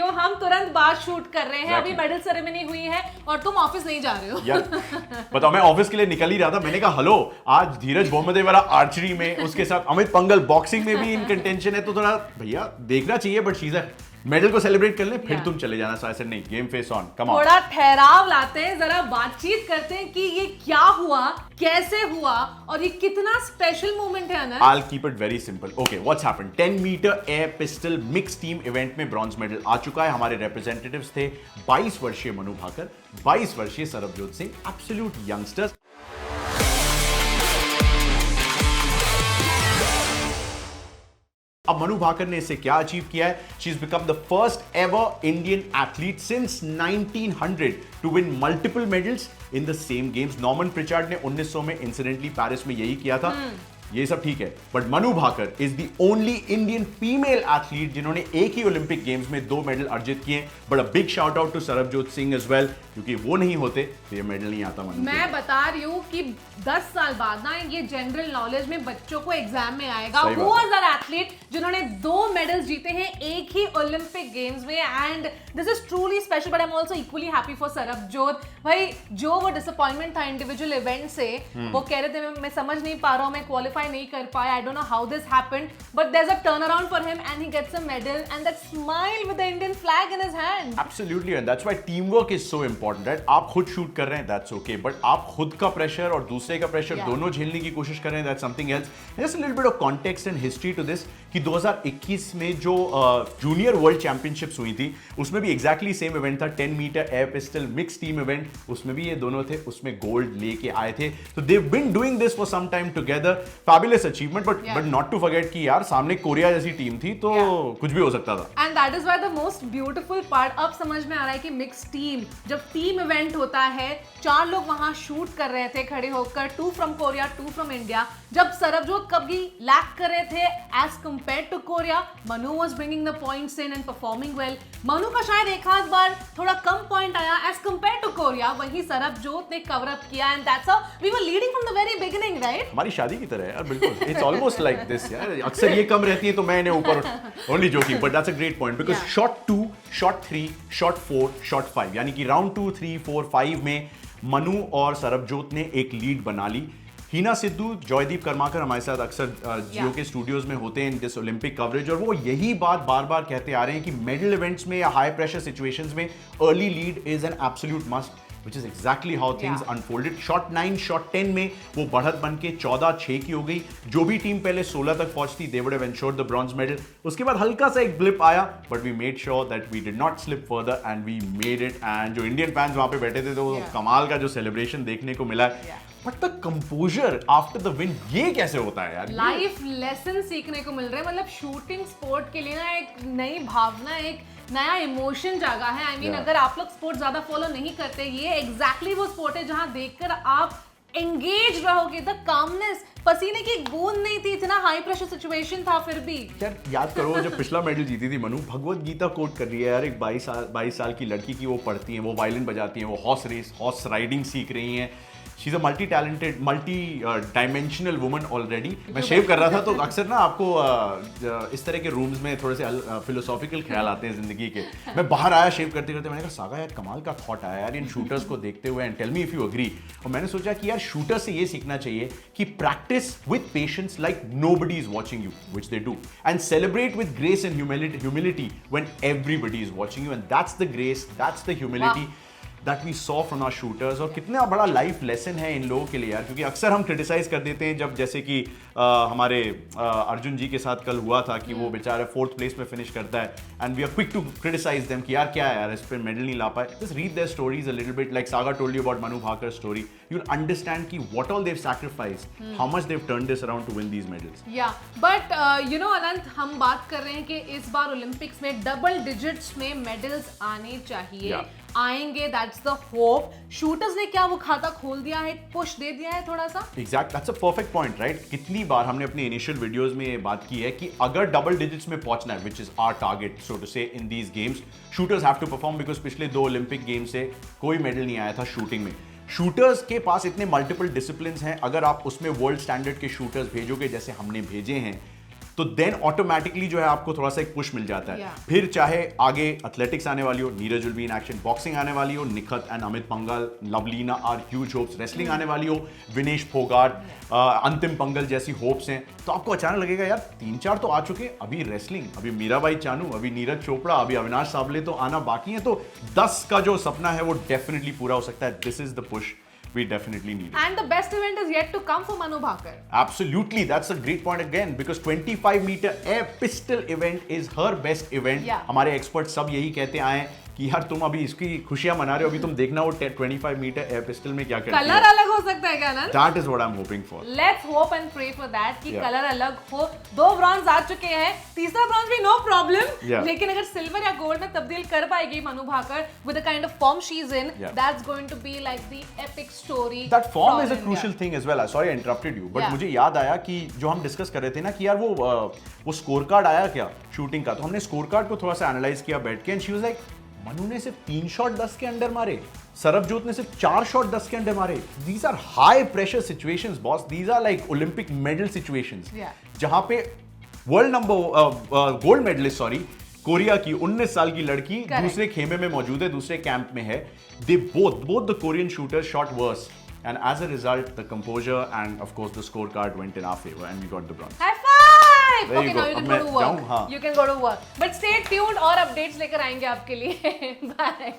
हो, हम तुरंत बाद शूट कर रहे हैं। अभी मेडल सेरेमनी हुई है और तुम ऑफिस नहीं जा रहे हो। यार बताओ, मैं ऑफिस के लिए निकल ही रहा था, मैंने कहा हेलो, आज धीरज बोमदेवाला आर्चरी में, उसके साथ अमित पंगल बॉक्सिंग में भी इन कंटेंशन है, तो थोड़ा भैया देखना चाहिए, बट शीज़ मेडल को सेलिब्रेट कर ले, फिर तुम चले जाना। सो ऐसे नहीं, game face on, come on. थोड़ा ठहराव लाते हैं, जरा बातचीत करते हैं कि ये क्या हुआ, कैसे हुआ और ये कितना स्पेशल मोमेंट है Anant. I'll keep it very simple. Okay, what's happened? 10 metre air pistol mix team event में ब्रॉन्ज मेडल आ चुका है। हमारे रिप्रेजेंटेटिव्स थे 22 वर्षीय मनु भाकर, 22 वर्षीय सरबजोत सिंह, एब्सोल्यूट यंगस्टर्स। अब मनु भाकर ने इससे क्या अचीव किया है? She is become the first ever Indian athlete since 1900 to win multiple medals in the same games. Norman Pritchard ने 1900 में इंसिडेंटली पेरिस में यही किया था। ये सब ठीक है, but Manu Bhaker is the only Indian female athlete जिन्होंने एक ही ओलंपिक गेम्स में 2 मेडल अर्जित किए। But a big shout out to Sarabjot Singh as well, क्योंकि वो नहीं होते तो ये मेडल नहीं आता मनु। मैं बता रही हूँ कि 10 साल बाद ना ये जनरल नॉलेज में बच्चों को एग्जाम में आएगा। वो एथलीट जिन्होंने 2 मेडल्स जीते हैं एक ही ओलंपिक गेम्स में, and this is truly special. But I am also equally happy for Sarabjot भाई। जो वो डिसअपॉइंटमेंट था इंडिविजुअल इवेंट से, वो कह रहे थे मैं समझ नहीं पा रहा हूँ, मैं क्वालिफाई नहीं कर पाया, I don't know how this happened, but there is a turn around for him and he gets a medal and that smile with the Indian flag in his hand. Absolutely, and that's why team work is so important, right? आप खुद shoot कर रहे हैं, that's okay, but आप खुद का pressure और दूसरे का प्रेशर दोनों झेलने की कोशिश कर रहे हैं, that's something else. Just a little bit of context and history to this कि 2021 में जो जूनियर वर्ल्ड चैंपियनशिप्स हुई थी, उसमें भी एग्जैक्टली सेम इवेंट था, 10 metre air pistol mix team event. उसमें भी ये दोनों थे, उसमें गोल्ड लेके आए थे। तो they have been doing this for some time together, fabulous achievement, but not to forget कि यार सामने कोरिया जैसी टीम थी, तो कुछ भी हो सकता था। And that is why the most beautiful part अब समझ में आ रहा है कि मिक्स टीम, जब टीम इवेंट होता है, 4 लोग वहां शूट कर रहे थे खड़े होकर, 2 फ्रॉम कोरिया, 2 फ्रॉम इंडिया। जब सरबजोत कभी लैक कर रहे थे as compared to Korea, Manu was bringing the points in and performing well. Manu का शायद एक आध बार थोड़ा कम पॉइंट आया एज कंपेयर्ड टू कोरिया, वहीं सरबजोत ने कवर अप किया, and that's how we were leading from the very beginning, right? हमारी शादी की तरह है यार, बिल्कुल। इट्स ऑलमोस्ट लाइक दिस यार, अक्सर ये कम रहती है तो मैं इन्हें ऊपर, only joking, but that's a great point because shot 2, shot 3, shot 4, shot 5, यानी कि राउंड 2, 3, 4, 5 में मनु और सरबजोत ने एक लीड बना ली। हीना सिद्धू, जॉयदीप कर्माकर हमारे साथ अक्सर जियो के स्टूडियोज में होते हैं इन दिस ओलंपिक कवरेज, और वो यही बात बार बार कहते आ रहे हैं कि मेडल इवेंट्स में या हाई प्रेशर सिचुएशंस में early lead is an absolute must, which is exactly how things unfolded. Shot 9, shot 10 में वो बढ़त बन के 14-6 की हो गई। जो भी टीम पहले 16 तक पहुंचती, they would have ensured the bronze medal. उसके बाद हल्का सा एक ब्लिप आया, but we made sure that we did not slip further and we made it. And जो इंडियन फैंस वहां पे बैठे थे, तो कमाल का जो सेलिब्रेशन देखने को मिला। But the composer after the win, ये कैसे होता है यार? लाइफ लेसन सीखने को मिल रहे हैं। मतलब शूटिंग स्पोर्ट के लिए ना एक नई भावना, एक नया इमोशन जागा है। आई मीन अगर आप लोग स्पोर्ट ज्यादा फॉलो नहीं करते, ये एग्जैक्टली वो स्पोर्ट है जहां देखकर आप एंगेज रहोगे। द कामनेस, पसीने की बूंद नहीं थी, इतना हाई प्रेशर सिचुएशन था, फिर भी यार याद करो जब पिछला मेडल जीती थी मनु, भगवत गीता कोट कर रही है यार, एक 22 साल की लड़की की, वो पढ़ती है, वो वायलिन बजाती है, वो हॉर्स राइडिंग सीख रही हैं। She is a multi talented, multi dimensional woman already. मैं शेव कर रहा था तो अक्सर ना आपको इस तरह के रूम्स में थोड़े से फिलोसॉफिकल ख्याल आते हैं जिंदगी के। मैं बाहर आया शेव करते करते, मैंने कहा सागा यार कमाल का थॉट आया यार इन शूटर्स को देखते हुए, and tell me if you agree. और मैंने सोचा कि यार शूटर से ये सीखना चाहिए कि practice with patience like nobody is watching you, which they do, and celebrate with grace and humility when everybody is watching you, and that's the grace, that's the humility that we saw from our shooters। और कितना बड़ा life lesson है इन लोगों के लिए यार, क्योंकि अक्सर हम क्रिटिसाइज कर देते हैं, जब जैसे कि हमारे अर्जुन जी के साथ कल हुआ था कि वो बेचारा 4th प्लेस में फिनिश करता है, and we are quick to criticise them कि यार क्या है यार, इस पे मेडल नहीं ला पाए। Just read their stories a little bit, like Saga told you about Manu Bhaker story, you will understand कि what all they have sacrificed, how much they have turned this around to win these medals. या but you know Anant, हम बात कर रहे हैं कि इस बार ओलंपिक्स में डबल डिजिट्स में मेडल्स आने चाहिए, आएंगे, दैट्स द होप। शूटर्स ने क्या वो खाता खोल दिया है, पुश दे दिया है थोड़ा सा? Exact, that's a perfect point, right? कितनी बार हमने अपने इनिशियल वीडियोस में ये बात की है कि अगर डबल डिजिट्स में पहुंचना है, which is our target so to say in these games, shooters have to perform, because पिछले 2 ओलंपिक गेम्स से कोई मेडल नहीं आया था शूटिंग में। शूटर्स के पास इतने मल्टीपल डिसिप्लिन्स हैं, अगर आप उसमें वर्ल्ड स्टैंडर्ड के शूटर्स भेजोगे जैसे हमने भेजे हैं, तो देन ऑटोमेटिकली जो है आपको थोड़ा सा एक पुश मिल जाता है। Yeah. फिर चाहे आगे एथलेटिक्स आने वाली हो, Neeraj will be in action, boxing आने वाली हो, Nikhat and Amit Panghal, Lovlina are huge hopes, wrestling आने वाली हो, विनेश फोगाट, अंतिम पंगल जैसी होप्स हैं, तो आपको अचानक लगेगा यार 3-4 तो आ चुके, अभी रेसलिंग, अभी मीराबाई चानू, अभी नीरज चोपड़ा, अभी अविनाश सावले तो आना बाकी है, तो 10 का जो सपना है वो डेफिनेटली पूरा हो सकता है। This is the push we definitely need it. And the best event is yet to come for Manu Bhakar. Absolutely, that's a great point again because 25-meter air pistol event is her best event. Yeah. हमारे expert सब यही कहते आए हैं कि यार तुम अभी इसकी खुशियां मना रहे हो, अभी तुम देखना वो 25-meter एयर पिस्टल में क्या करती है। कलर अलग हो सकता है क्या ना? That is what I'm hoping for. Let's hope and pray for that कि Yeah. कलर अलग हो। 2 ब्रॉन्ज आ चुके हैं, तीसरा ब्रॉन्ज भी नो प्रॉब्लम, Yeah. लेकिन अगर सिल्वर या गोल्ड में तब्दील कर पाएगी Manu Bhaker with the kind of form she's in, Yeah. that's going to be like the epic story. That form from is a India. crucial thing as well. Sorry I interrupted you, but Yeah. मुझे याद आया कि जो हम discuss कर रहे थे ना कि यार वो स्कोर कार्ड आया क्या शूटिंग का, तो हमने स्कोर कार्ड को थोड़ा सा एनालाइज किया बैठ के, and she was like Manu ने सिर्फ 3 शॉट 10 के अंडर मारे, सरबजोत ने सिर्फ 4 शॉट 10 के अंडर मारे। These are high pressure situations boss, these are like Olympic medal situations, Yeah. जहां पे world number gold medallist Korea की 19 साल की लड़की Correct. दूसरे खेमे में मौजूद है, दूसरे कैंप में है। They both the Korean shooters shot worse, and as a result the composure and of course the scorecard went in our favor and we got the bronze. High five! There you Okay, go. now you अब can मैं go to work. जाऊं? हाँ। You can go to work. But stay tuned और updates लेकर आएंगे आपके लिए. Bye.